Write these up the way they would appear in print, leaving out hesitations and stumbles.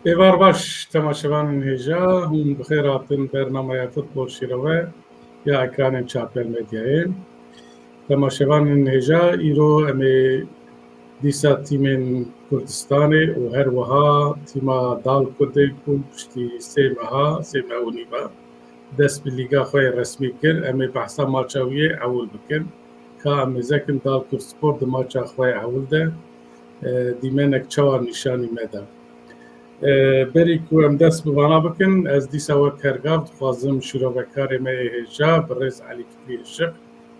Êvar baş temaşevanên hêja hûn bi xêr hatin bernameya Futbol Şîrove ya ekranên Çapel Medyayê. Temaşevanên hêja îro em ê dîsa tîmên Kurdistanê û her wiha tîma Dal Kurdê ku piştî sê meha, sê meha û nîve dest bi lîga xwe yê resmî kir. Em ê behsa maça wî yê ewil bikin. Ka em ê zekin Dal Kurdspor di maça xwe yê ewil de dîmenek çawa nîşanî me da. Berî ku em dest bi vana bikin, ez dîsa wek hergav dixwazim şîrovekarê me yê hêja bi rêz Elî Fikrî Şix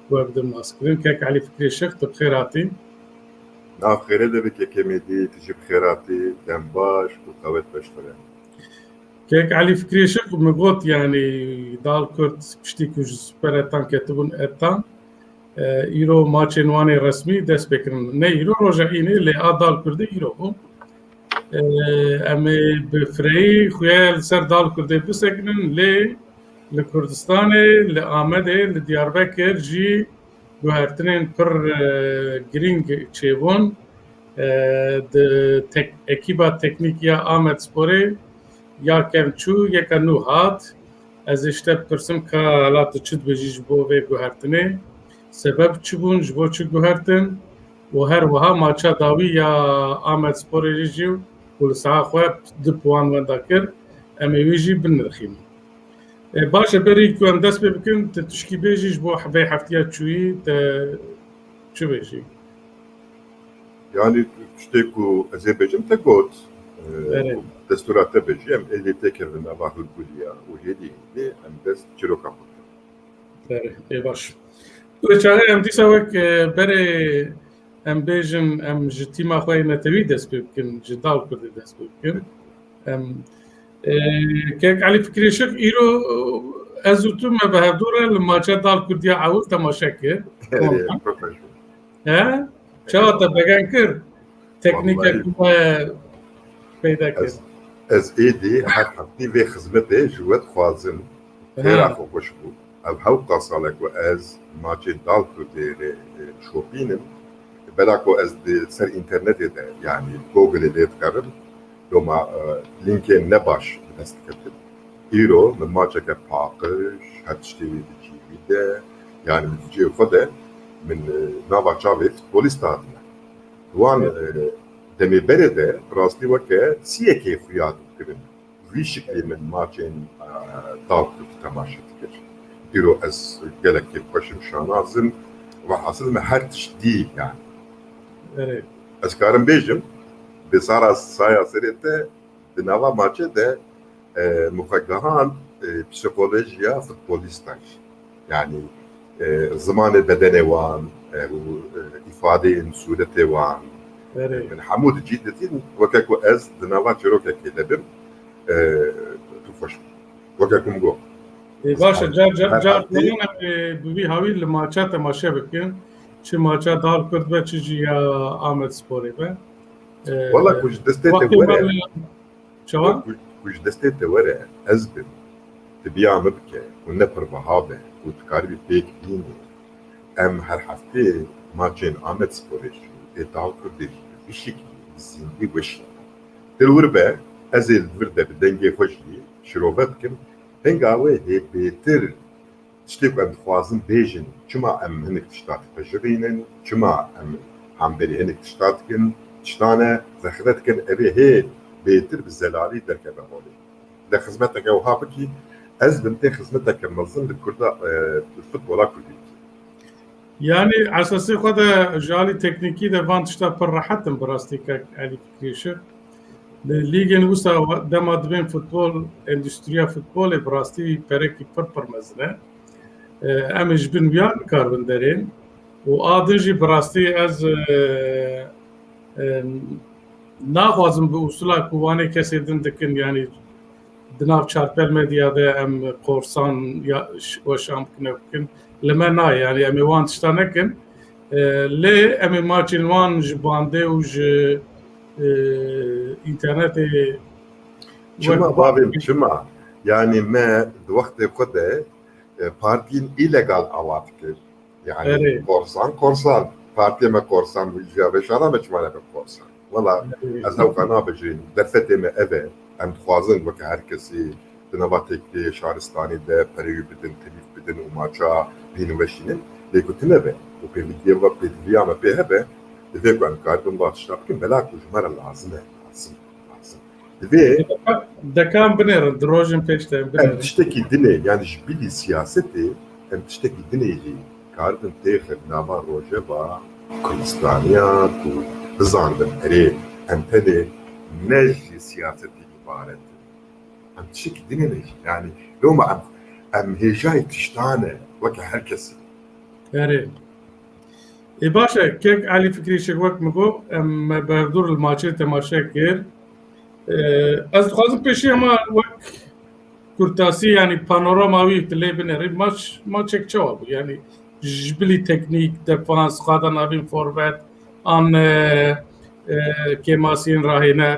we bidim naskirin. Kek Elî Fikrî Şix tu bi xêr hatî. Navxêrê de bike kemêdî tu jî bi xêr hatî, dem baş û qewet beştire. Kek Elî Fikrî Şix min got yanî Dal Kurd piştî ku ji Superetan ketibûn etan îro maçên wan ê resmî dest pê kirin. Ne îro roja înê lê a Dal Kurdê îro bû. Em ê bi fireyî xuya li ser Dal Kurdê bisekinin lê li Kurdistanê, li Amedê, li Diyarbekir jî guhertinên pir girîng çêbûn di ekîba teknîk ya Amedsporê ya kevçû yeka nû hat. Ez ê ji te bipirsim ka hala tu çi dibêjî ji bo vê guhertinê, sebeb çi bûn, ji bo çi guhertin û her wiha maça dawî ya Amedsporê jî û li saha xwe 2 puan wenda kir, em ê wî jî binirxînin. Baş e berî ku em dest pê bikin, tu tişkî bêjî ji bo vê heftiya çûyî te çi bêjî? Yani tiştê ku ez ê bêjim te got. Evet. Destûra te bêjî em êlê tê kirin ava Hûrgûliya û hêdî em dest çîroka xwe. Ê baş. Tu çare em dîsa wek berê em bêjin em ji tîma xwe yê netewî dest pê bikin, ji Dal Kurdê dest pê bikin. Em kek Elî Fikrî Şix îro ez û tu me bi hevdû re li maça Dal Kurdiya ewil temaşe kir. He? Çawa te begen kir? Teknîkek me peyda kir. Ez êdî her heftî vê xizmetê ji we dixwazim fêra xwe xweş bû. Ev hewqa salek ku ez maçê Dal Kurdê rê şopînim. Bela ku ez di ser internetê de yani Google'ê lê dikarim. Doma linkên ne baş dest diketim. Îro min maçeke paqij, her tiştê wê dicî wî de yani min dicê xwe de min nava çavê futbolîsta hatine. Wan demê berê de rastî weke siyekê xuya dikirin. Vî şiklî min maçên Dal Kurd temaşe dikir. Îro ez gelekî xweşim şanazim ve hasıl me her tiştî yani. Evet. Ez karim bêjim bi sara saya serê te di nava maçê de muxegehan psikolojiya futbolîstan yani zimanê bedenê wan û îfadeyên sûretê wan min hemû dicî ditin weke ku ez di nava çîrokekê de bim tu xweş weke ku min got. Baş e car bi wî hawî li maça temaşe bikin. Çi maça Dal Kurd ve çi jî ya Amedsporê be. Wala ku ji destê te were çawa? Ku ji destê te were ez bim tibiya me bike û ne pir biha be û tu karî bî pêk bînî. Em her heftê maçên Amedsporê jî ê Dal Kurdê jî vî şiklî zîndî weşî. Til wir be ez ê li vir de bi dengê xwe jî şîrove bikim. Henga wê hê bêtir tiştê ku em dixwazin bêjin çima em hinek tişta dipejirînin, çima em hemberî hinek tişta dikin, tiştane zexire dikin evê hê bêtir bi zelalî derkeve holê. De xizmeteke wiha bikî ez bim tê xizmeteke mezin li Kurda futbola Kurdî. Yani esasî xwe de ji alî teknîkî de van tişta pir rehetim bi rastî kek Elî Fikrî Şix. Li lîgên wisa dema dibên futbol, endüstriya futbolê bi rastî perekî pir mezin e. Em ê ji bin wiyan nikarbin derên û adin jî bi rastî ez naxwazim bi usula ku wanê kesê din dikin yanî di nav Çapel Medya de em qorsan ya weşan bikine bikin. Li me nayê yanî em ê wan tişta nekin. Lê em ê maçên wan ji bandê û ji internetê Çima bavêm çima yani me di wextê xwe de partiyên îlegal ava dikir. Yani korsan partiye me korsan wî jiya veşana me çima nebe korsan. Wala ez hewqa nabijîn derfetê me ev e ام خوازن وک هر کسی دنواتک شهرستانی ده پریو بدن تلیف بدن و ماچا بینوشینن لیکوتنه به و پیلیگیه و پیلیگیه ama PHB دفعه ben karbon başlattım belki cumara lazım. Ve Dekan biner, drojen peşte hem biner. tişteki dine yani bili siyaseti hem tişteki dineyi karbon tehir nama rojeva Kırgızistan'a tu hızandım hem tene nejli siyaseti ibaret. Hem tişteki dine yani loma hem hecai tiştane vaka herkesi. Yani başa kek Ali Fikri Şekvak mı go em berdur maçı temaşa kir. Az dixwazim pêşî hema wek kurtasî yanî panoramaî tilê binerî maçek çawa bû yanî ji bilî teknîk defans xwadan avîn forvet an kêmasiyên rahêner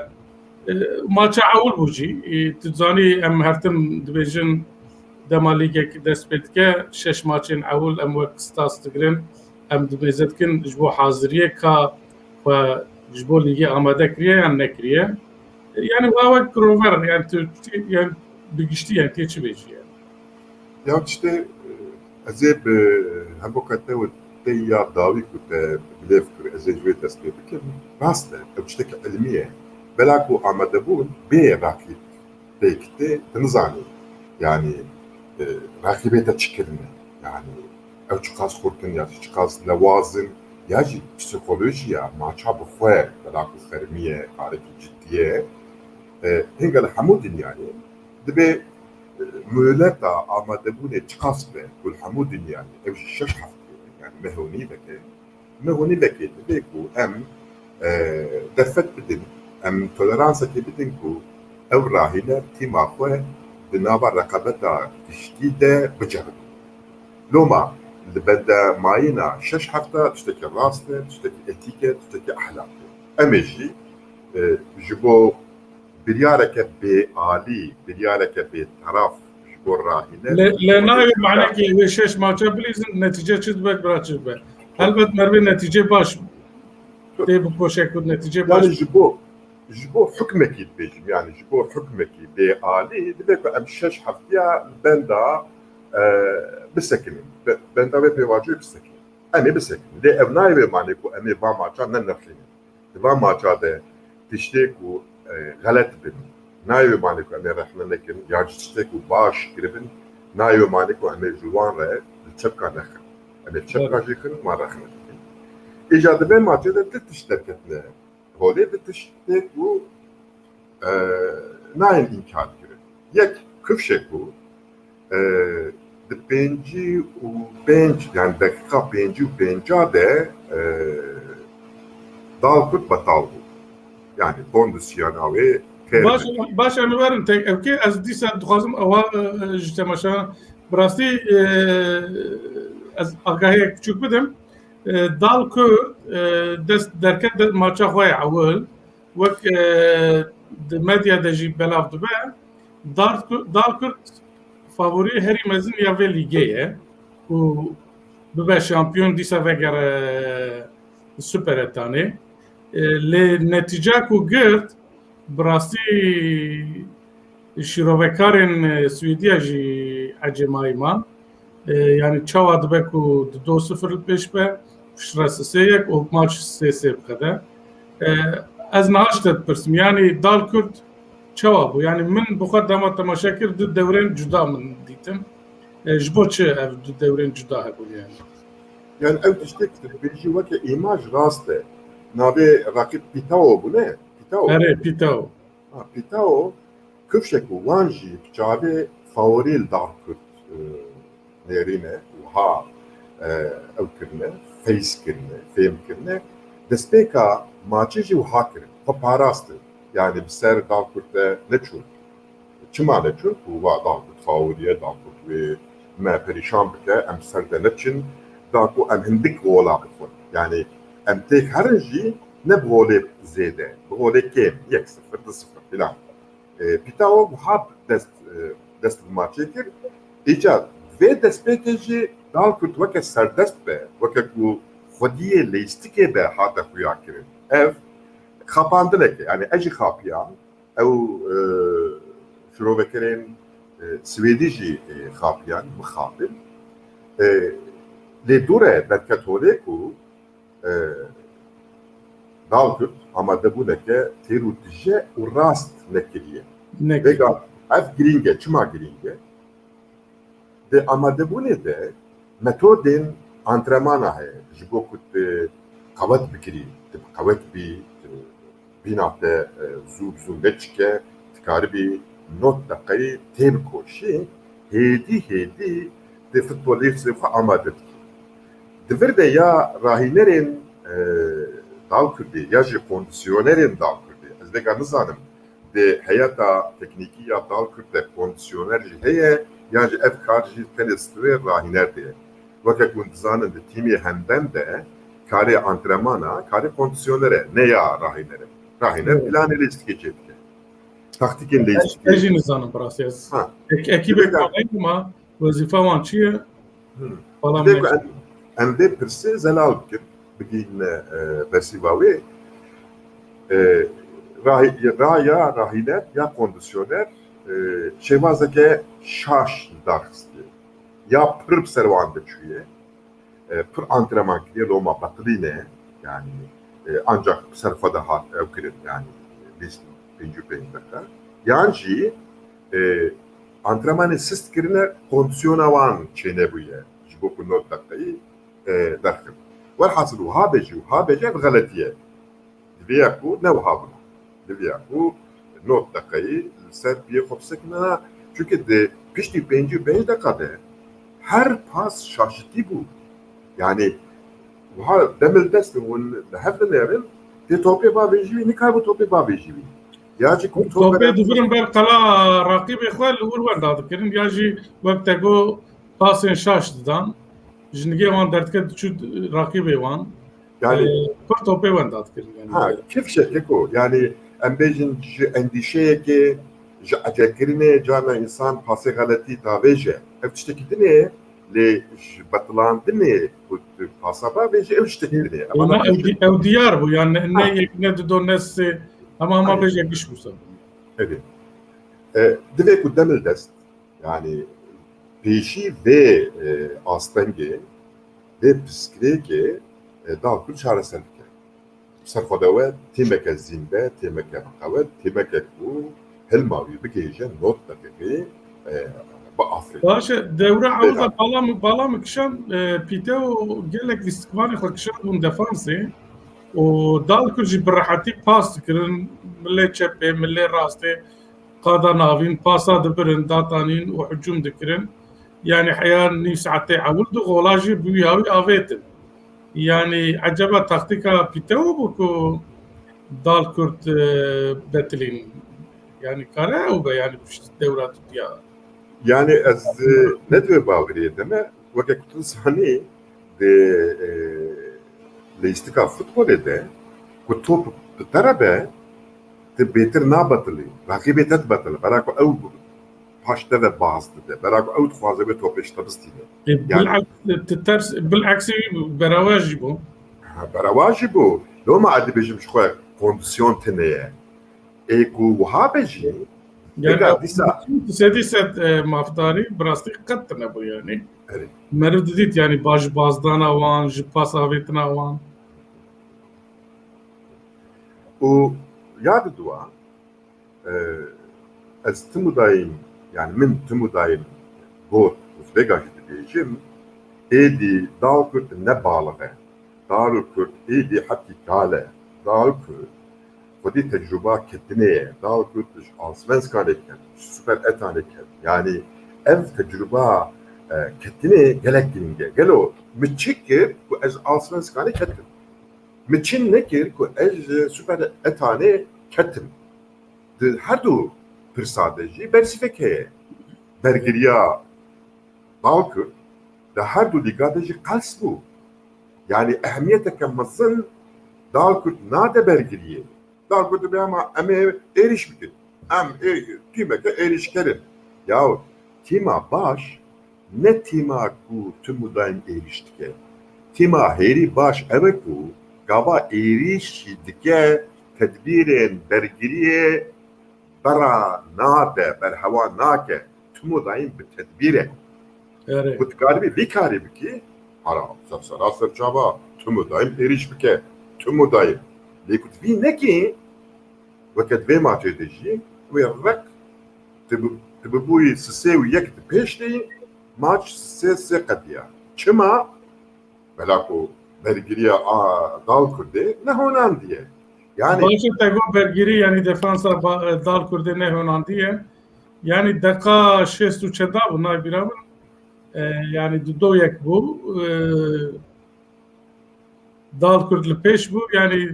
maça ewil bû jî tu zanî em her tim dibêjin dema lîgekî dest pê dike 6 maçên ewil em wek stas digirin em dibêze dikin ji bo haziriyê ka xwe ji bo lîgê amade kiriye yan nekiriye. Yani vavak krover yani bilgişti yani keçi beşi yani. Ya işte ezeb hem bu katte ve teyya davi kute bilefkür ezecve tespit ki rastla tuştaki ilmiye belaku amadabun be rakip bekte tanzani yani rakibete çıkırma yani ev çıkas kurtun ya çıkas levazın ya psikoloji ya maça bu fwe belaku fermiye hareket ciddiye هنگل همو دنیایی دبی مولتا آماده بونه چقاس به کل همو دنیایی اوش 6 هفته yani mehoni veke dبی کو ام دفت بدن ام تولرانس کی بدن کو او راهینه تیما خو بنابر رقابتا تشديده بجرب لوما لبدا ماينا 6 هفته تشتكي راسته تشتكي اتيكيت تشتكي احلام امجي جبو بريارك بعالي بريارك بطرف شكون راهينه لا ناوي معناه كي شش ماتش بليز نتيجه تشبك براتشبه البته مربي نتيجه باش تيب بوشك نتيجه باش يعني جبو حكمك بيجم يعني جبو حكمك بعالي دبك ام شش هفتيا بندا بسكن بندا بيواجه بسكن انا بسكن لي ابناي معناكو امي با ماتش ننفلين با ماتش ده تشتكو غلط بن نايو مالكو امي رحنا لكن ياجتكو باش كربن نايو مالكو امي جوان را الشبكه نخن امي الشبكه جيكن ما رحنا ايجاد بين ما تقدر تشتكتنا هولي بتشتكو ناين انكار كرن يك كفشكو بنجي وبنج يعني دقيقه بنجي وبنجا ده دالكوت بطالبو yani kondisyonavi باش ام ورن تك اوكي از ديسا دخازم او جتماشا براستی از آگاهی küçük بدم دال کو دست درکت ماچا خوای اول وک د مدیا د جی بلاف دبه دال کو فاوری هری مزن یا وی لیگه و ببه شامپیون دیسا وگر سوپر اتانه لنتیجه کو گرت براستی شیروکارن سوئدیا جی اجمایمان yani çava dbeku 2-0 پیش به شراسه یک و ماچ 3-3 بخده از نهاشت پرسم yani dal Kürt çava bu yani min bu kadar tamaşa kirdi devren juda min ditim jboçe ev devren juda bu yani ev tiştek bir vaka imaj raste nabe rakip Pitao bu ne? Pitao. Evet Pitao. Pitao kıfşeku vanji çave favoril dal Kürt nerine ha ev kirne face kirne fem kirne despeka maçıcı hakir paparastı yani ser dal Kürt'te ne çur çima ne çur bu va dal Kürt favoriye dal Kürt ve me perişan bike em serde ne çin dal Kürt em hindik ola bifun yani em tek herinci ne böyle zede böyle kem 1-0 2-0 filan Pitao bu hap dest maçıkir icat ve despekeci dal Kürt veke serdest be veke bu xwediye lêstikê be hate xuya kirin ev xapandinek yani ejî xapiyan ew شروبكرين سويديجي خابيان مخابل لدوره در کاتولیکو دالکت آماده بوده که تیرو دیجه و راست نکریه وگا اف گرینگه چما گرینگه ده آماده بونه ده متودین antrenmana هست جبو کت قوت بکری قوت بی بیناته زوب بچکه تکاربی نوت دقیقی تیب کوشی هیدی de futbolistleri amadet. Deverde ya rahinerin dalkırdı ya ji kondisyonerin dalkırdı. Ez de ganızanım de hayata tekniki ya dalkırdı kondisyoner heye ya ji ev karşı tenistri rahiner diye. Vakit kondizanın de timi hemden de kare antrenmana, kare kondisyonere ne ya rahinere. Rahiner plan ile istikecek. Taktikin de istikecek. Ejiniz zanım proses. Ekibe kalma وظیفه وان چیه؟ ام دې پرسه زلال کې بگین برسیواوی راهینه یا کندیسیونر شوازه که شاش درستی یا پر servanda çüye پر antrenman ki loma batline yani ancak serfada hat evkirin yani biz birinci dakika yani antrenmanı siz kirine kondisyona van çene bu ye. Jibo ku not dakikayı derkim. Velhasıl vhabece galatiye. Diviya ku ne vhabına. Diviya ku not dakikayı ser bir kopsekna çünkü de pişti 5 dakikada her pas şaşırtı bu. Yani vha demel destin haftaların de tope babeci ne kadar tope babeci. توپه دوبرم بر قلا رقیب خال ورور داد کردن یا جی وقت کو پاسن شاش دادن جنگی وان درد کرد چو رقیب وان yani پر توپه وان داد کردن yani ha kif şekeko yani embejin endişeye ki acekirine cana insan pası galati taveje evçteki ne le batlandı ne bu pasaba veje evçteki ne ama ev diyar bu yani ne donesi ama becermiş bu sen. Evet. Dve kudemel dest yani peşi ve astengi ve psikreki dalkul çareselke. Sarfadavet temeke zinde, temeke makavet, temeke bu helmavi bikeje not dakiki بافريقيا. باشه دوره عوضه بالا کشان پیتو گلک استقبال خلکشان اون دفانسه و دال کجی براحتی پاس کرن ملی چپه ملی راسته قادا ناوین پاسا دبرن داتانین و حجوم دکرن يعني حيان نيف ساعتي عولد غولاجي بيهاوي آفيتن يعني عجبا تختيكا بيتو بكو دال كرت بتلين يعني كارا وبا يعني بش دورات بيها Yani az ne diyor Bağırı'ya deme vakit kutunsani de leistika futbol ede kutup tarabe te beter nabatılı rakibi tet batılı barako ev paşta ve bazdı de barako ev fazla bir top işte بالعكس تترس بالعكس برواجي بو برواجي بو لو ما عاد بيجي شويه كونديسيون تنيه ايكو وهابجي يعني سادسة مافداري براستي قطنا بو يعني مرد ديت يعني باج بازدانا وان جباس آفيتنا وان و ياد دوا از تمودايم يعني من تمودايم بوت وفدقاش ديجيم ايدي دالكرت نبالغه دالكرت ايدي حتى كاله دالكرت خودی تجربه کتنه دال کردش آسمنسکان کن süper etane kent yani ev tecrübe ketine gelek giringe gelo miçikir ku ez alsvenskane ketim miçin nekir ku ez süper etane ketim de her du pirsadeji bersifeke bergiriya dalkır de her du ligadeji kalsbu yani ehemmiyete kemmazın dalkır nade bergiriye dar kötü bir ama eriş bitir. Timeke erişkerin. Yahu tima baş ne tima ku tümüdayn eriştike. Tima heri baş evet ku gava erişdike tedbiren bergiriye برا ناده بر هوا ناکه تمو دایم به تدبیره بودکاری بی کاری بکی حالا سراسر چابا تمو دایم ایریش بکه تمو دایم لیکن وی نکی وقت وی ماچه دیجی وی رک تبوی سه و یک پیشتی ماچ سه قدیا چما بلاکو برگیری دال کرده نه هونان دیه yani باشه تگو برگیری یعنی دفانس دال کرده نه هونان دیه yani dakika 64 bunlar biramın yani do yek bu dal kurdlu peş bu yani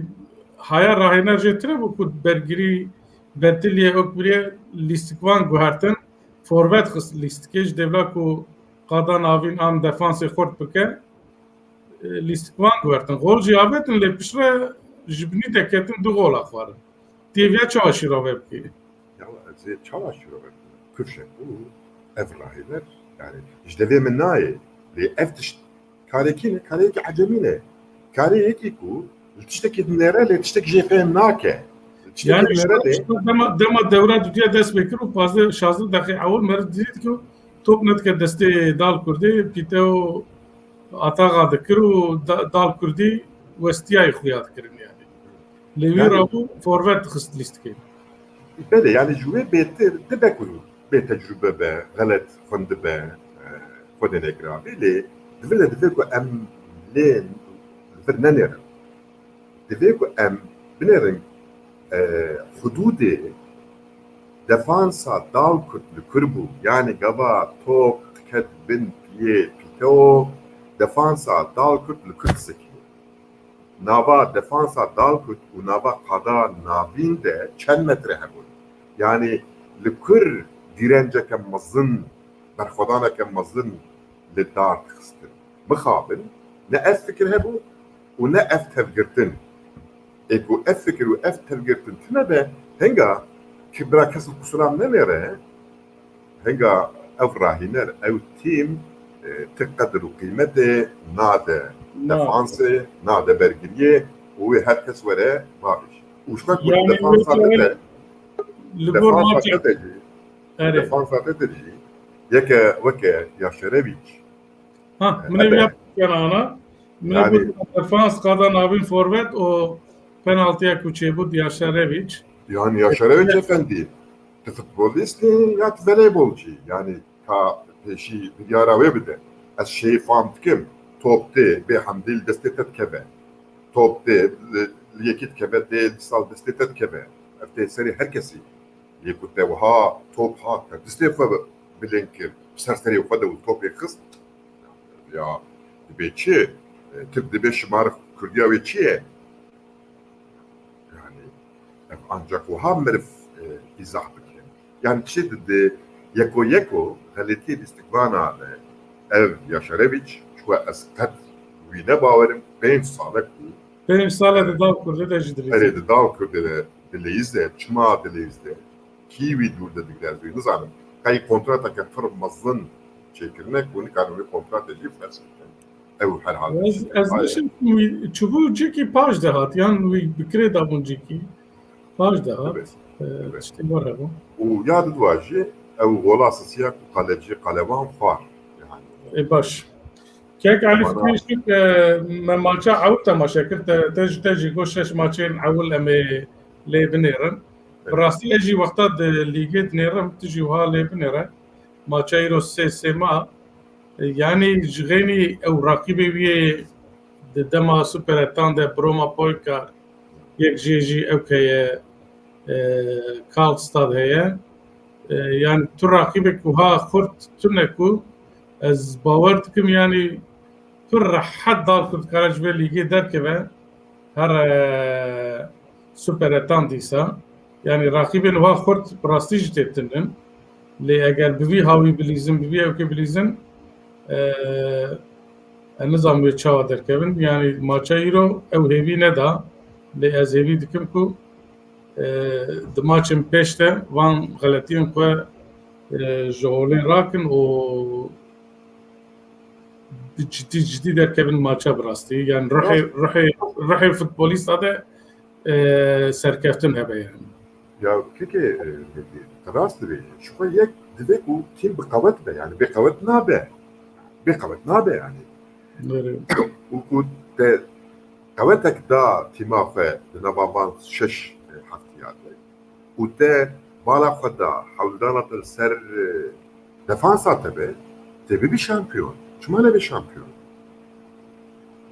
haya rahiner jetire bu kud bergiri betiliye okbriye listikvan guhartin forvet khis listikej devla ku qadan avin am defansı xort bike listikvan guhartin gol cihabetin le pişre jibni deketin du gol akvar TV çalışır webki ya ze çalışıyor kürşek bu evrahiner yani işte ve min naye li eftiş kareki acemine kareki ku tişteki nereye tişteki jefen nake yani dema devre dünya dest bekir u fazla şazlı dakika avul mer diyet ki top net ke deste dal kurdi piteo atağa dikir u dal kurdi westiya xiyat kirin yani levi rabu forvet xist list ki böyle yani juve beter tebekuru betecrübe be galet fındı be خودنا قرابي لي دفيكو ام لين فرنانير دفيكو ام بنرن حدود دفانسا دال كتل كربو يعني قبا توك تكت بن بيه بيتو دفانسا دال كتل كرسكي نابا دفانسا دال كت ونابا قدا نابين ده چند متر هبون يعني لكر direnca كم مظن برخدانا كم مظن للدار خستن مخابل نقف فكر هبو ونقف تفجرتن ايكو اف فكر وقف تفجرتن تنبه هنگا كبرا كسل كسلام نميره هنگا او راهينر او تيم تقدر قيمته ناده دفانسي ناده برگريه و herkes وره بابش وشكاك دفانسا تدري يكا وكا ياشريفيتش من yapıyor ana yani defans kadar nabin forvet o penaltıya kuçebu Yaşareviç yani Yaşareviç efendi futbolist ya voleybolcu yani ka peşi bir yara ve bir de az şey famt kim topte be hamdil destetet kebe topte yekit kebe de sal destetet kebe afte seri herkesi yekut ha top ha destefa bilenki serseri ufada top yakız ya beçi tip de şımarık Kürdiya ve çiye yani ancak o hammerif izah bike yani şey dedi yeko haleti istikbana ev Yaşareviç şu askat vine bavarım benim sağlık da dal kurdu da cidri evet dal kurdu dileyizde çıma dileyizde kiwi dur dedikler duyunuz hanım kay kontrata katır mazın çekirmek bunu kanuni kontrat edip felsefen ev her halde az nişin çubuğu ciki paj dehat yani bikre da bunciki paj dehat işte var bu o yadı duacı ev gola asasiya kaleci kalevan far yani baş كيك علي فكري ما ماتشا عاود تماشا كنت تجي قوشش ماتشين عول امي ليبنيرن براسي اجي وقتا ليجيت نيرم تجي وها ليبنيرن ماتشا يرو سيما يعني جغيني او راقبي وي دما سوبر اتان ده بروما بويكا يك جي او كي كالت ستاد هي يعني تراقبك وها خرت تنكو از باور دکم یعنی پر حد دار کرد کارج به لیگی در که به هر سوپر اتان دیسا یعنی راقیب نوا خورد براستیج تبتنن لی اگر بوی هاوی بلیزن بوی او که بلیزن نظام به چاوا در که بند یعنی ماچایی رو او هیوی ندا لی از هیوی دکم کو دماچم پیشته وان غلطیم که جوالین راکن و ciddi derken maça brastı. Yani ruhi futbolist adı serkeftin hebe yani. Ya peki rast diye şu yek diye ku kim bekavet be yani bekavet nabe yani Nere. u te kavetek da timafe navaban şeş haftiyatı u te bala khada havdanat ser defansa tabi bir şampiyon. Çumane bir şampiyon.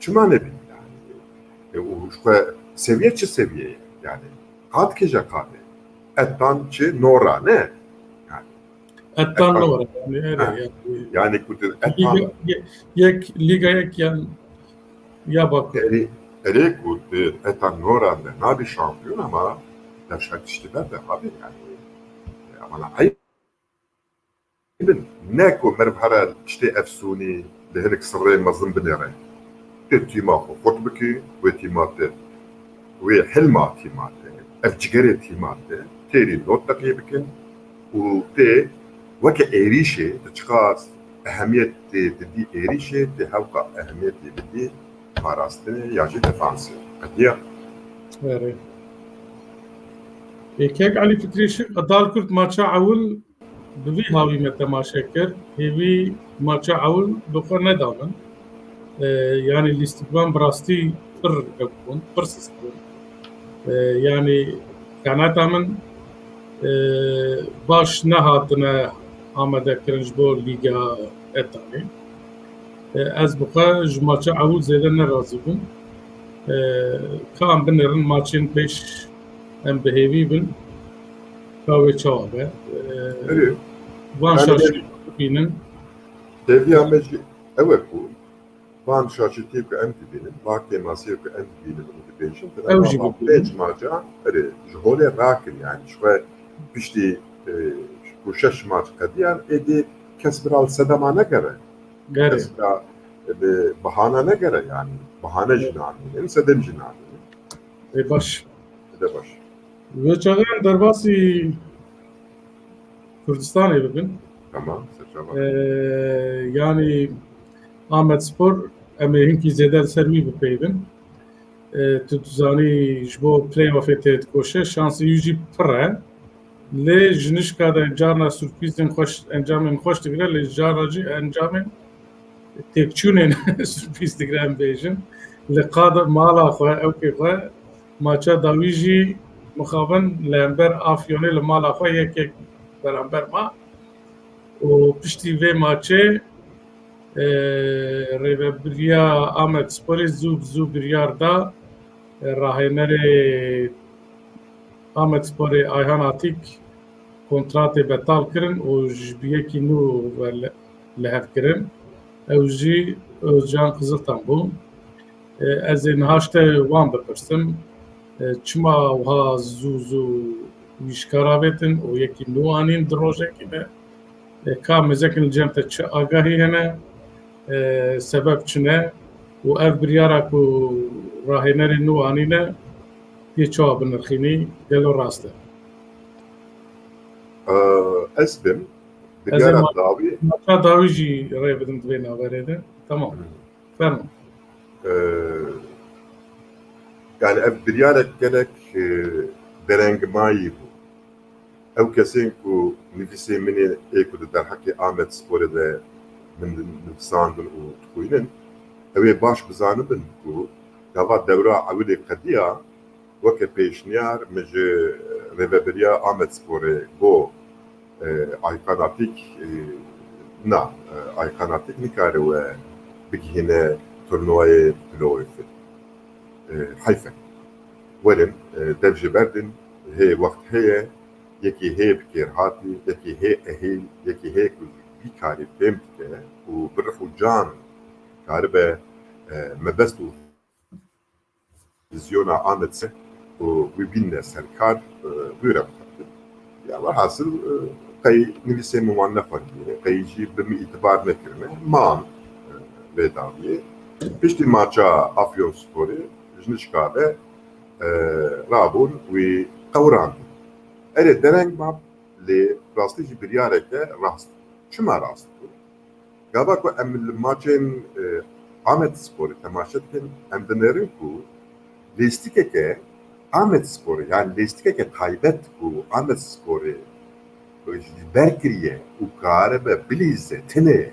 Çumane bir yani o şu seviye yani kat kece kade ettan çi nora ne yani Ettan ettan var yani yani yani kutu ettan liga yek yan ya bak eri kutu ettan nora ne nabi şampiyon ama yaşat iştiler de abi yani ama ayıp ne ku merhara işte efsuni lehenik sırrı mazlum binere تيما خطبكي وتيمات وحلمة تيمات أفجعري تيمات تيري نوت تقيبكن وتي وكا إيريشة تشخاص أهمية تدي إيريشة تهوكا أهمية تدي ماراستني ياجي دفانسي قديا evet. Kek Ali Fikri Şık Adal Kurt maça avul bi havi me temaşa kir hevi maça avul dokar nedamin yani listikvan brasti pır ebun pır sistem yani kanata min baş nehatine amade kirin ji bo Liga Etanê ez bixwe ji maça awil zêde nerazî bûm ka em binirin maçên pêş em bihêvî bin ka wê çawa be van şaşî bînin تبي أمجي أول كون وان شاشتي كأم تبينن واقع ماسيو كأم تبينن ودبيشن أوجي ترى بيج ماجا أري جهولي راكن يعني شوي بيشتي كوشش ماج قديان إدي كسبرال سدما نجرة gere كسبرا بهانا نجرة يعني بهانا جناني سدم جناني baş ده باش wê çaxeyan derbasî Kurdistanê bibin تمام سجابا yani Ahmet Spor em ê hinkî zêde li ser wî bipeyvin tu dizanî ji bo play-offê tê dikoşe şansî wî jî pir e lê ji nişka de carna sürpîzên xweş encamên xweş digire lê ji carna jî encamên têkçûnên sürpîz digire em bêjin li qada mala xwe ewkê xwe maça dawî jî mixabin li hember Afyonê li mala xwe yekek beramber ma û piştî vê maçê rêveberiya Ahmet Sporê zû biryar da rahênerê Ahmet Sporê Ayhan Atik kontratê betal kirin û ji biyekî nû lihev kirin ew jî Özcan Kızıltan bû ez ê niha ji te wan bipirsim çima wiha zû wîşkara bêtin û yekî nû anîn di rojekê de ka mêzekin li cem te çi agahî hene sebeb çi ne û ev biryara ku rahênerê nû anîne pê çawa binirxînî gelo rast e أسبم Ez ê بجارة داوي maça dawî jî rê bidim di vê naverê de tamam fermo يعني ev biryarek gelek derengmayî bû. Ew kesên ku nivîsê min ê ku di derhekê Ahmet Sporê de min nivîsandin û dixwînin, ew ê baş bizanibin ku gava dewra ewilê qediya weke pêşniyar min ji rêveberiya Ahmet Sporê bo Aykan Atik na Aykan Atik nikare we bigihîne turnuvayê play-offê hayfe werin dev ji berdin hê wext heye yekî hê bi kêrhatî yekî hê ehîl yekî hê ku vî karî fêm dike û bi rih û can karibe mebest û vizyona Ahmet se û wî bîne serkar bûre bixebtin ya velhasıl qey nivîsê min wan nexwendiye qey jî bi min îtibar nekirine man vê dawiyê piştî maça Afyonsporê ji nişka de rabûn wî qewrandin erê dereng mab lê rastî jî biryarek de rast çima rast bû gava ku em li maçên Ahmet Sporê temaşe dikin em dinêrin ku lêstîkeke Ahmet Spor'u yani listike taybet bu Ahmet Spor'u berkiriye u kare bilize tene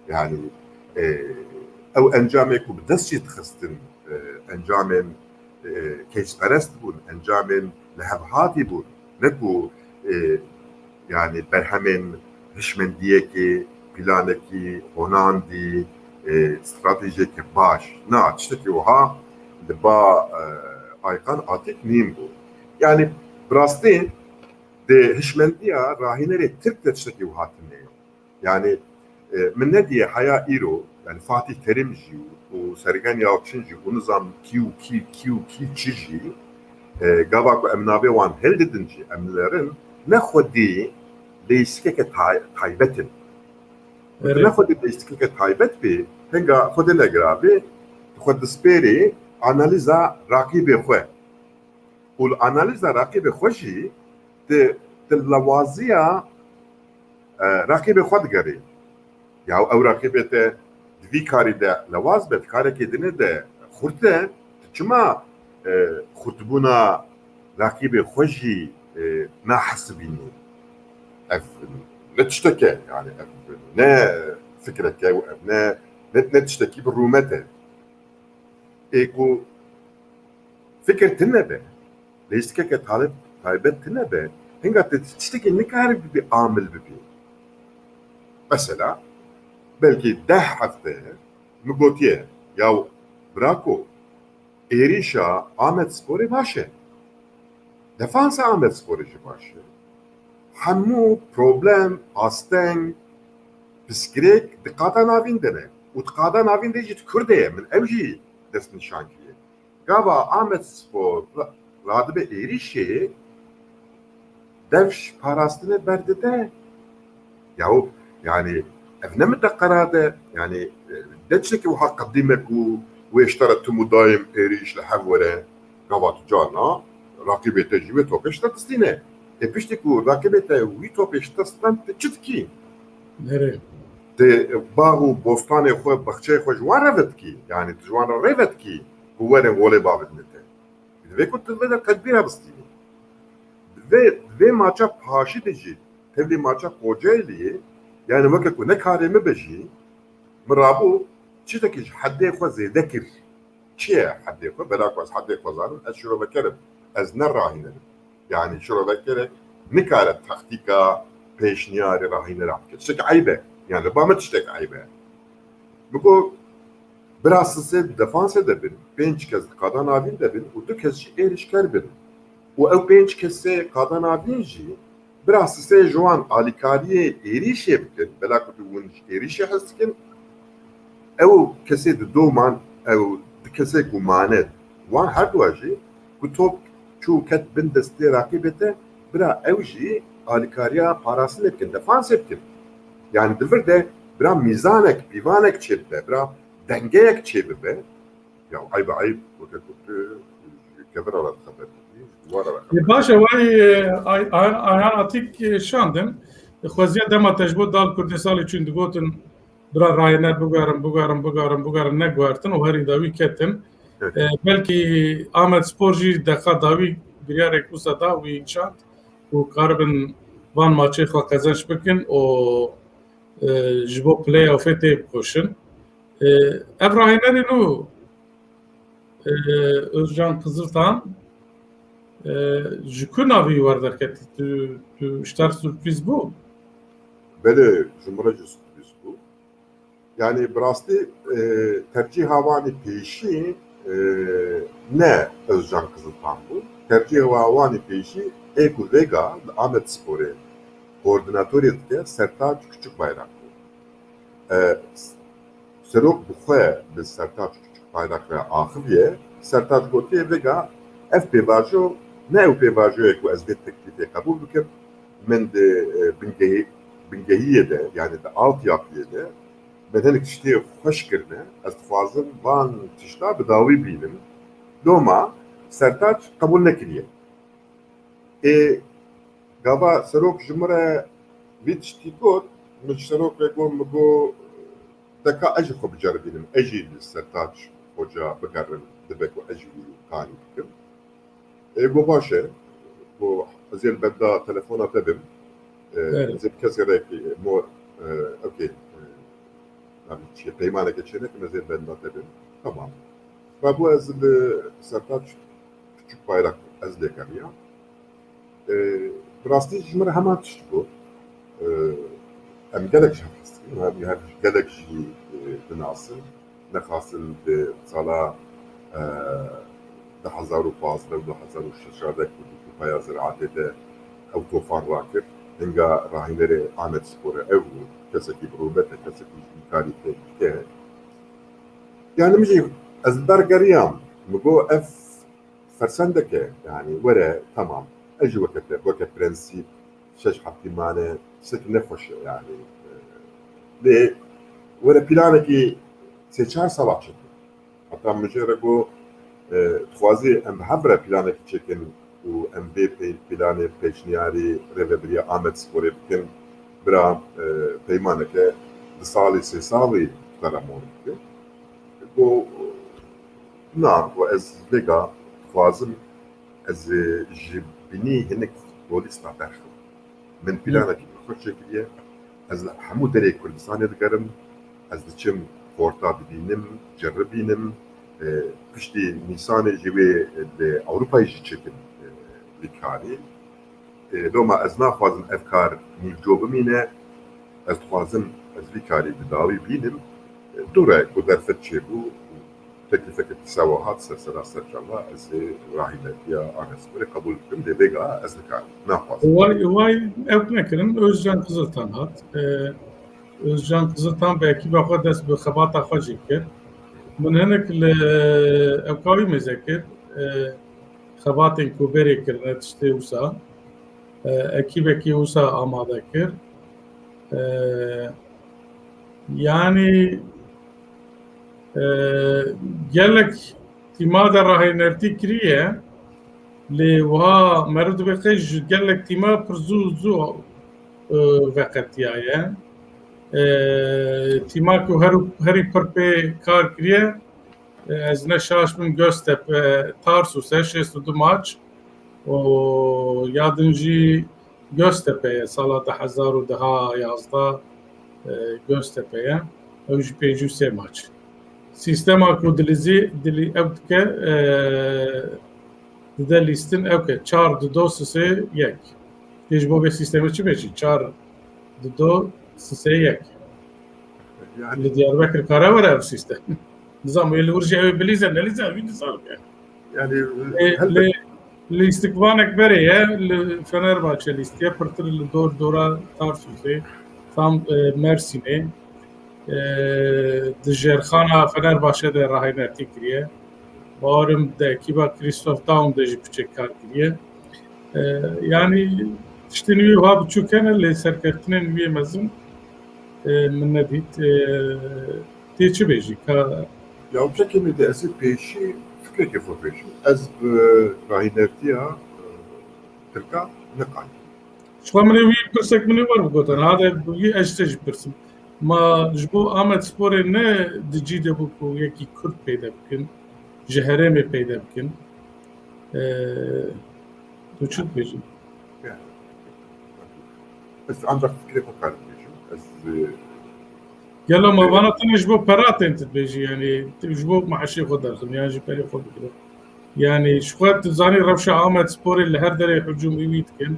yani او انجامك بدسي تخستن انجامن كيس پرست بون انجامن لهبهاتی بون نکو yani berhemin hişmendiye ki planı ki onandi strateji ki baş ne açtı ki oha ba aykan atik nim bu yani brastin de hişmendiye rahinere Türk de ki oha yani من ندي حياة إيرو يعني فاتح ترمجي وسرقان يالتشنجي ونظام كيو تشجي قاباكو أمنابي وان هل ددنجي أمنلرن ناخد دي ليسكيك تايبتن ناخد دي ليسكيك تايبت بي هنگا خود نقرابي خود سبيري أناليزا راقبي خواه والأناليزا راقبي خوشي تلوازيا راقبي خود قري یا او راقبت دوی کاری ده لواز بد کاری که دنه ده خورده چما خورتبونا راقب خوشی نه حسبینی اف نتشتكي يعني نه فكرك نه نتشتكي بالرومته ايكو فكر تنبه ليش كك طالب طالبت تنبه هنگا تشتكي نكارب بعامل ببي مثلا belki 10 hafta mügotiye ya brako erişa Ahmet Spor'u başı defansa Ahmet Spor'u başı hamu problem asten psikrek dikkatan avin dene utkatan avin de jit kurdeye min evji destin şankiye gaba Ahmet Spor radbe erişe devş parasını verdi de yahu yani افنم الدقرادة يعني دتشكي وحق قديمك واشترت مدايم ايريش لحوره قوات جانا راقبه تجيبه توبش تستينه ابشتكو راقبه وي توبش تستن تشتكي نري تي باغو بوستان خو بخچه خو جوان رفتكي يعني جوان رفتكي هو نه ولي بابد نته ve كنت بدا تدبيرها بستيني ve maça paşi deji tevli maça Kocaeli يعني وقت كنا كاري مبجي مرابو شتكي حدي خو زي ذكر شيء حدي خو بلاكوس حدي خو زار اشرو بكرب از نراهين يعني شرو بكرب نكارت تخطيكا بيشنياري راهين راكت شك عيبه يعني با ما تشتك عيبه بقول براسسه دفانس دبن بنش كز قادان ابين دبن ودو كز ايرش كربن و بنش كز قادان ابينجي براسسه جوان آلیکاریه ایریشه بکن بلا کتی ونش ایریشه هستکن او کسی دو من او کسی گمانه وان هر دو اجی کتوب چو کت بندستی راقبته برا اوجی آلیکاریا پاراسını بکن defans بکن yani دفر ده برا میزانک بیوانک چیبه برا دنگیک چیبه ya ayıp ayıp وقت كبر ولا خبر باشه وای آیان آتیک شاندن خوزیه دما تجربه دال کردستانی چون دگوتن برا راینر بگارم نگوارتن و هری داوی کتن بلکی آمد سپورجی دقا داوی بریاره کوسا داوی شاند و کاربن وان ماچه خوا کزنش بکن و جبو پلی او فته بکوشن اف راینری نو Özcan Kızıltan Jükü navi var derken tu işler sürpriz bu. Böyle cumhuracı sürpriz bu. Yani brasti tercih havani peşi ne Özcan Kızıltan bu. Tercih havani peşi Egu Vega Ahmet Spor'e koordinatör etke Sertaç Küçük Bayrak bu. Serok Bukhe biz Sertaç Küçük Bayrak ve Ahıviye Sertaç Gotiye Vega FPVajo ne FPVajo'ya ku ezbet teklifi kabul bükür men de bingehiyede yani de altyapıda bedenik işte hoş girne az fazla van tişta bedavi bilim doma Sertaç kabul nekiliye gaba serok jumra vitiştikot serok regom go daka ajı xo bicarbinim eji Sertaç hoca bekarın debek ve eji kani bükür بۆ باشە بۆ ئەزێل بەندا تەلەفۆنە ببم زێ کەسێکی مۆ ئەوکێ چیە پەیمانێکە چێنێکم ئەزێل بەندا ببم تەمام و بۆ ئەز سەرتا küçük bayrak ez lêkeriya rastî ji min hema tişt bû em gelek jî hestin hem gelek jî binasin nexwasin di sala 2015-2016 Kupaya Ziraatê de ew tofan rakir hinga rahînerê Ahmet Sporê ew bû kesekî birûbet e kesekî karî tê yani min jî ez li ber geriyam min got ev fersendeke yani were tamam ez jî weke prensîp şeş heftî mane tiştekî nexweş e yani lê were planekî sê çar sala çekin heta min jê re got dixwazî em bi hev re planekî çekin û em vê planê pêşniyarî rêveberiya Ahmet Sporê bikin bira peymaneke di salê sê salî qelemon bikin got na got ez vêga dixwazim ez ji binî hinek futbolîsta berxim min planekî xweş çekiriye ez li hemû derê Kurdistanê digerim ez diçim porta dibînim ceribînim piştî Nîsanê jî wê li Ewropayê jî çekin vî karî doma ez naxwazim ev kar nîvco bimîne ez dixwazim ez vî karî bi dawî bînim dûre ku derfet çêbû teklîfeke sewa hat sersera serçalla ez ê rahînetiya Ahmet Sporê qebûl bikim lê vêga ez nikarim naxwazim Vay ew nekirin Özcan Kızıltan hat Özcan Kızıltan belkî xwe dest bi xebata xwe jî kir min hinek li evkavî mêze kir xebatên ku berê kirine tiştê wisa ekîbekî wisa amade kir yani gelek tîma de rahênertî kiriye lê wiha merû dibe qey ji gelek tîma pir zû veqetiyaye tîma ku herî pir pê kar kiriye ez neşaş min Göztepe Tarsus'e 62 maç û yadin jî Göztepe'ye sala 2011 Göztepe'ye ew jî pêncî sê maç sîstema ku dilî ew dike dide lîstin ew ke 4-2-3-1 pêj bo vê sîstemê çi bêjî 4-2-3-1 li Diyarbekir kare were ev sîstem nizam li wir jî ew bilîze nelîze wî nizam yani li îstikvanek berê ye li Fenerbahçe lîstiye pirtir li dora Tarsusê tam Mersinê di Jerxana Fenerbahçe de rahînertî kiriye barim de ekîba Christoph Daum de jî piçek kar kiriye yani tiştên wî wiha biçûk hene lê serkeftinên wî mezin min nedît tê çi bêjî ya çekimê de ez ê pêşî fikrekê xwe pêşî ez bi rahînertiya Tirka niqayîm ji xwe min ê wî pirsek min ê war bigotin hade wî ez te jî pirsim ma ji bo Ahmet Sporê ne di cî de bû ku yekî Kurd peyda bikin ji herêmê peyda bikin tu çi dibêjî ez ancak fikrê xwe karim pêşim ez gelo ma vana tenê ji bo peratên te dibêjî yanî ji bo meşê xwe derxin yan ji perê xwe bigire yanî ji xwe tu zanî rewşa Ahmet Sporê li her derê hicûmî wî dikin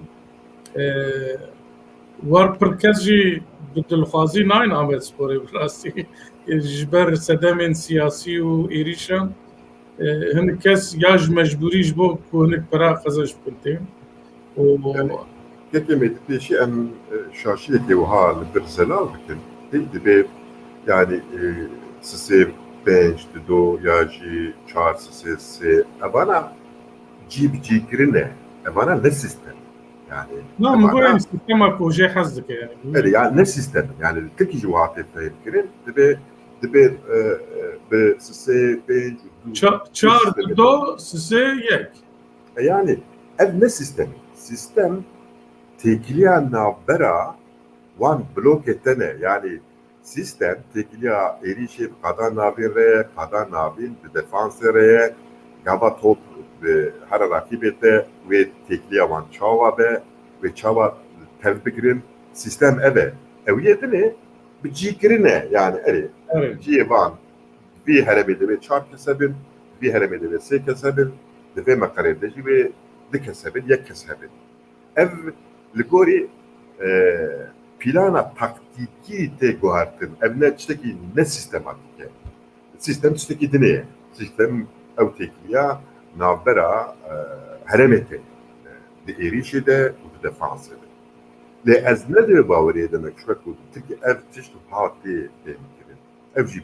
war pir kes jî bi dilxwazî nayên Ahmet Sporê bi rastî ji ber sedemên siyasî û êrîşan hinek kes ya ji mecbûrî ji bo ku hinek pera xeze ji bikin tê Gekemê di pêşî em şaşiyekê wiha li bir zelal bikin hêk dibe yani sisê 5-2 ya jî 4-3-3 evana cî bi cîkirin e evana ne sistem yani na min got em sîstema ku jê hez dike yani yani ne sistem yani tirkî jî wiha tê fêm kirin dibe bi sisê 4-2-3-1 yani ev ne sistemi sistem tekiliya navbera wan blokê te ne yani sistem tekiliya êrişê qada navên re qada navên bi defansê re gava top ve her rakibete ve tekliye van çava be ve çava tevbikirin sistem eve eviyetini bir cikirine yani Evet. civan bir heremede ve çar kesebin bir heremede ve se kesebin ve makarede ve de kesebin yek kesebin ev ligori plana taktiki te guartın evne çteki ne sistematike sistem çteki dine sistem ev tekliya navbera heremete de erişi de bu defansı le ez ne de bavariye demek şu kadar çünkü ev tiştu hati demektir ev jip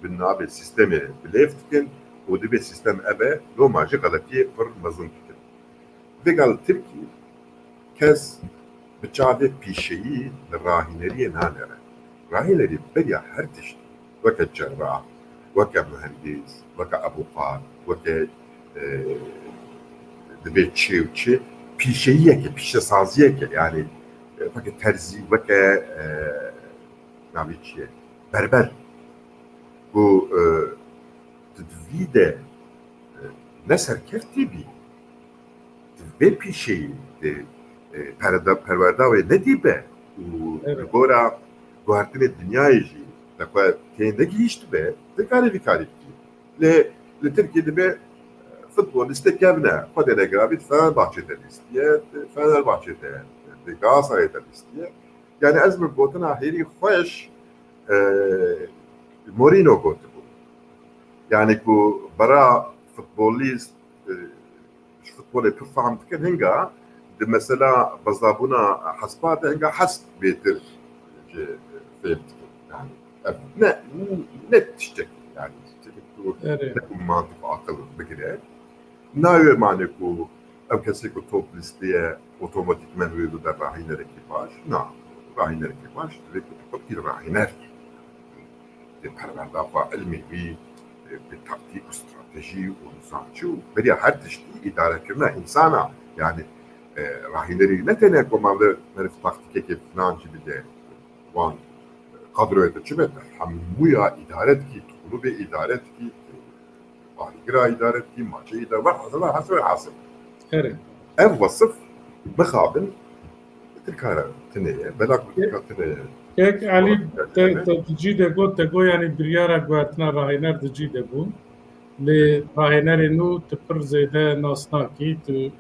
bin nabe sistemi bileftikin o de bir sistem ebe domajı kadar ki fır mazın tutar ve gal Türkiye kes bçave pişeyi rahineriye nanere rahineri beriya her tiştu veke cerrah veke mühendis veke avukat veke dibê çi û çi pîşeyiyeke pîşesaziyeke yani veke terzî veke navê çi ye berber bu divî de ne serkeftî bî vê pîşeyî de perwerda ve ne dîbe û gora guhartinê dünyayê jî dekwe têne gihîşt be dikarî vikarî li Tirkiye dibe futbolistek evne Kader'e grabit Fenerbahçe'den istiye Fenerbahçe'de Galatasaray'dan istiye yani ez mi gotin ahiri hoş Mourinho gotu bu yani bu bara futbolist futbolu pür fahmdikin hinga de mesela bazabuna hasbata hinga hasb betir yani ne tiştek yani mantık akıl bigire nayo mane ku ev kesi ku top listeye otomatikmen uydu da rahiner ekipaj rahiner ekipaj ve ku bir rahiner de perverda fa ilmi bir taktik strateji ve nizamçı beriya her tişti idare etme insana yani rahineri ne tane komandı merif taktik ekip nancı bir de van kadroya da çibet hamuya idaret ki bunu bir idaret ki ahira idaret ki maçı idaret var hasıl evet ev vasıf mekhabin tilkara tineye belak tilkara Kek Ali tecid ego tego yani biryara guartna rahiner tecid ego le rahiner nu tıpır zede nasnaki tu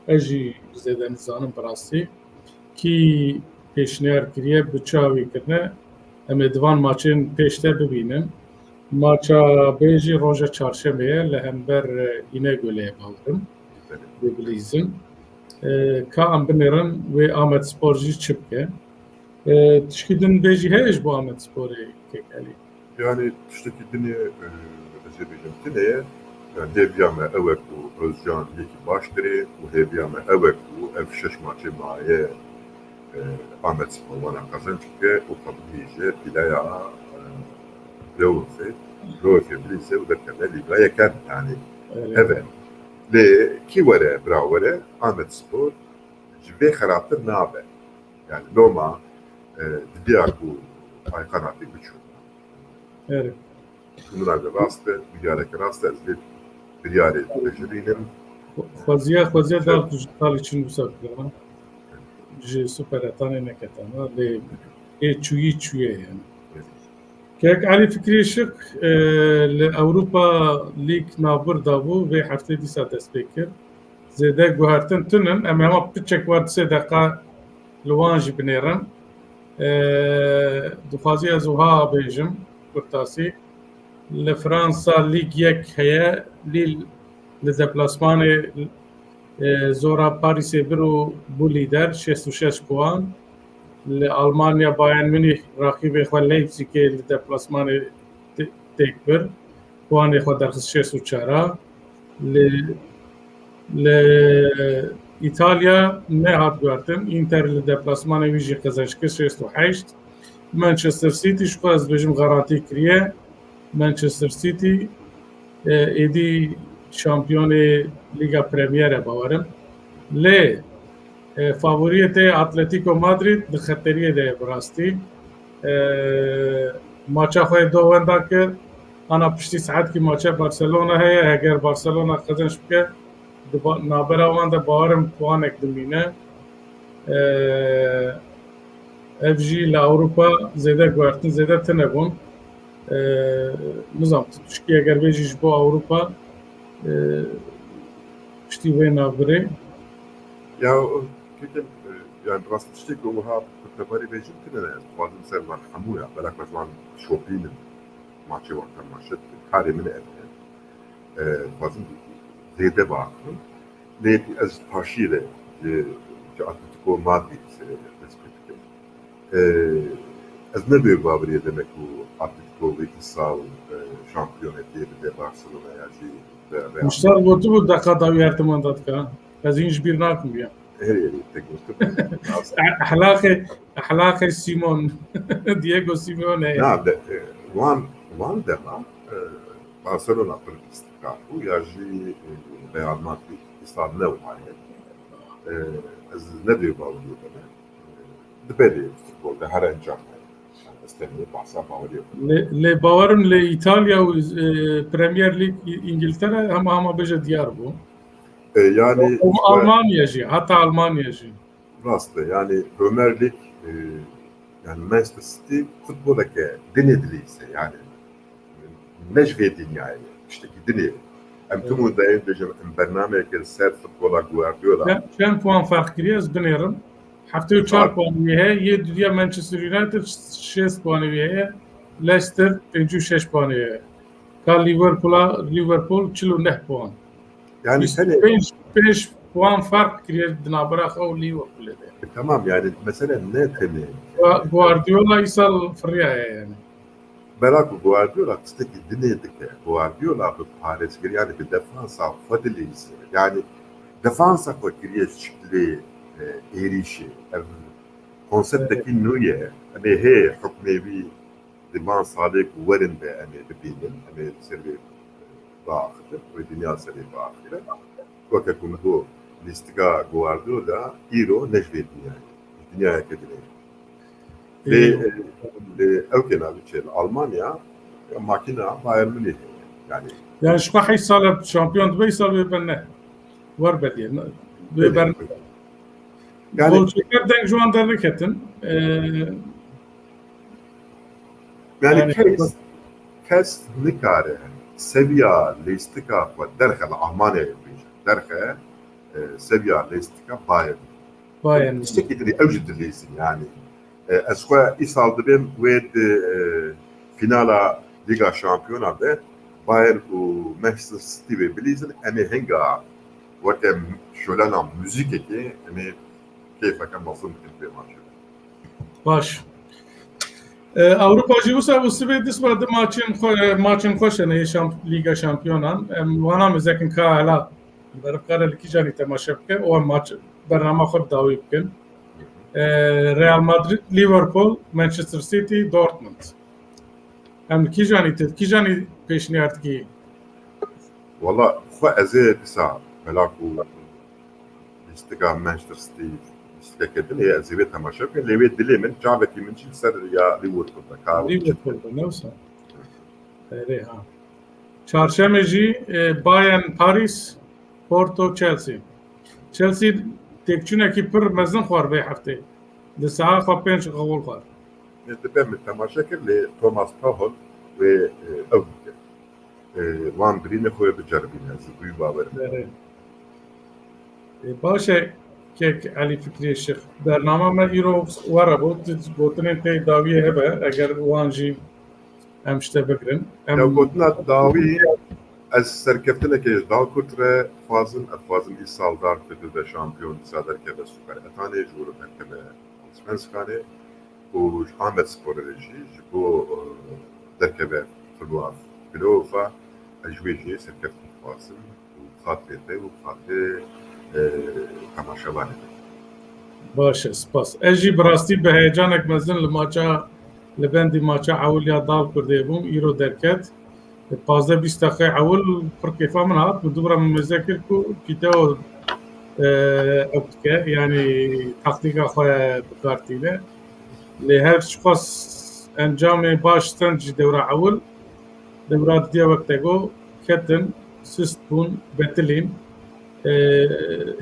eji zede nizanım parası ki peşniyar kiriye bıçağı kirne em ê divan maçên pêşte bibînin maça bêjî roja çarşembeyê li hember Înegölê bawirim wê bilîzin ka em binêrin wê Amedspor jî çi bike tişkî din bêjî heye ji bo Amedsporê Kekalî yani tiştekî dinê ez ê bêjim tineye yani hêviya me ew ku Özcan yekî baş dirê û hêviya me ew ku ev şeş maçê maye Amedspor wana kazanç bike û kabîje pilaya Lewfe bilîse û derkeve lîga yekem yani evet lê kî were bira were Amedspor ji vê xerabtir nabe yani loma didiya ku ayqanatî biçû evet bunlar da rast biryareke rast ez vê biryarê bejibînim xweziya dar dijital için wisa ji superetanê neketana lê çûyî çûye yani Kek Ali Fikri Şık li Ewropa Lig navbir dabû vê heftê dîsa dest pê kir zêde guhertin tinin em hema piçek war di sê deqa li wan jî binêrin dixwaziya ez wiha bêjim kurtasî li Fransa Lig yek heye lîl li deplasmanê zora Parîsê bir û bû lîder 66 puan li Almanya Bayern Münih rakibê xwe Leipzigê li deplasmanê têk bir puanê xwe derxist 64 li İtalya nehat guhertin Inter li deplasmanê wî jî qezenç kir 68 Manchester City ji xwe ez bêjim garantî kiriye Manchester City êdî şampiyonê Liga Premierê bawerim lê favoriyê tê Atletico Madrid di xeteriyê de bi rastî maça xwe do wenda kir أنا بشتي ساعات كي ماتش برشلونة هي أجر برشلونة قدنش بك نابرا وان ده بارم كوانك دمينة اف جي لأوروبا زيادة قوارتن زيادة تنبون نظام تشكي أجر بيجيش بو أوروبا بشتي وين نابري يا كيف يعني راس تشتكي وها كتباري بيجي كنا فاضل سير حمويا بلاك مثلا شوبين ماتشي وقت ماتشات حالي من فاضل زيادة باكم ليه از باشيله جاتكو مادي از ندوی بابریه demek bu Atletico iki sal şampiyoneti de Barcelona yaşı مشتاق قلت له دقة ضوي ارتمان دتك لازم bir nakum ya her yeri tek أحلاقي سيمون دييغو سيمون نعم وان دما Barcelona per istikrarı yaşı Real Madrid İslam ne var az ندوی بابریه demek دبلي futbolda her encam استني بحسب باوري لباورم لإيطاليا وبريمير ليج إنجلترا هم بيجي ديار بو yani ألمانيا جي حتى ألمانيا جي rastlı yani Premier Lig yani Manchester City futboldaki denediliyse yani mecve dünyayı işte gidini hem tüm udayın diyeceğim برنامج السر futbola Guardiola كان بوان فرق كريز بنيرم هفته 4 puan وياه يدري مانشستر يونايتد 6 puan وياه ليستر 5 puan وياه كان ليفربول 49 puan yani seni 5 puan fark كريز دنابرا خو ليفربول tamam yani mesela ne temi Guardiola يصل في الرياية يعني Beraku Guardiola tisteki dinledikte Guardiola bu Paris gir yani bir defansa fadiliyiz yani defansa fakiriye şekli erişi konseptteki nüye hani he hükmevi diman sadık varinde hani bibinin hani servi bağıdır ve dünya servi bağıdır fakat bu listiga Guardiola iro nejvet dünya kedine اوكي نابتشيل المانيا ماكينه بايرن ميونخ يعني شو راح يصير شامبيون دبي صار ببنه وربدي ببرن يعني بولشيكر دنج جوان دركتن يعني كاس نكاره سيفيا ليستيكا ودرخه المانيا درخه سيفيا ليستيكا بايرن تشتكي تري اوجد ليسن يعني اسوا isaldı ben ve finala Liga Şampiyonada Bayern و Manchester City ve Bilizin emi henga وقت şölena müzik eki emi keyfaka masum bir maç. Baş. Avrupa Jivusa bu sebebi dispardı maçın koşanı Liga Şampiyonan vana müzekin kaala برفقار الكيجاني تماشى او ماتش برنامج خود داوي بكن ريال مدريد ليفربول مانشستر سيتي دورتموند هم كيجاني بيشنيارد كي والله خو ازي تسع ملاكو استقام مانشستر سيتي استكدن هي ازي تماشى بكن لي دلي من جابتي من سر يا ليفربول نفسه ريها çarşamba بايرن باريس بورتو تشيلسي تكچونه کی پر مزن خوار به هفته د ساعه خو پنځ غول خوار نتبه من تماشاكر لتوماس باهل و اوكي وان برين خو بجربين هذا بيو باور باشه که علی فکری الشيخ برنامه ما ایرو ورا بوتنه ته داویه هبه اگر وانجی امشته بگرن لو قلنا داوی از سرکفتنه که دال کتره فازن ایسال دار کتر به شامپیون سادر که به سوپر اتانه جورو بکتنه سپنسکانه و حامد سپور رجی جبو درکه به فلواف بلوفا اجویجی سرکفتن فازن و خاطره و خاطره تماشاوانه باشه سپاس اجی براستی به هیجانک مزن لماچا لبندی ماچا عولیا دال کرده بوم ایرو درکت 15-20 دقیقه اول پر کیفا من هات بدورم مذاکر کو کیتو اوتکه یعنی تاکتیک خو بکارتیله له هر شخص انجام باش تنج دوره اول دمرات دیا وقت گو کتن سست بون بتلین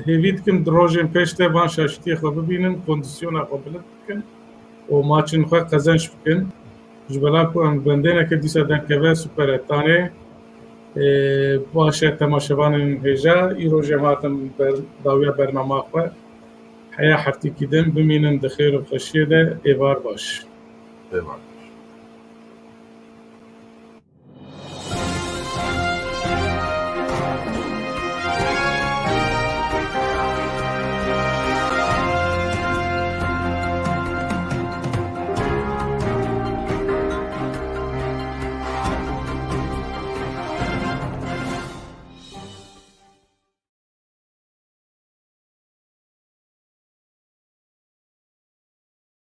هیوید کن دروژن پیشته وان شاشتی خو ببینن کندیسیون خو بلد کن و ماچن خو قزنش بکن جبلا کو ام بندنه که دیسا دن که سوپر تانه باشه تماشاوان هجا ایرو جماعتم داویا برنامه خو حیا حرتی کدن ببینن دخیر و خوشیه ده ایوار باش Eyvallah.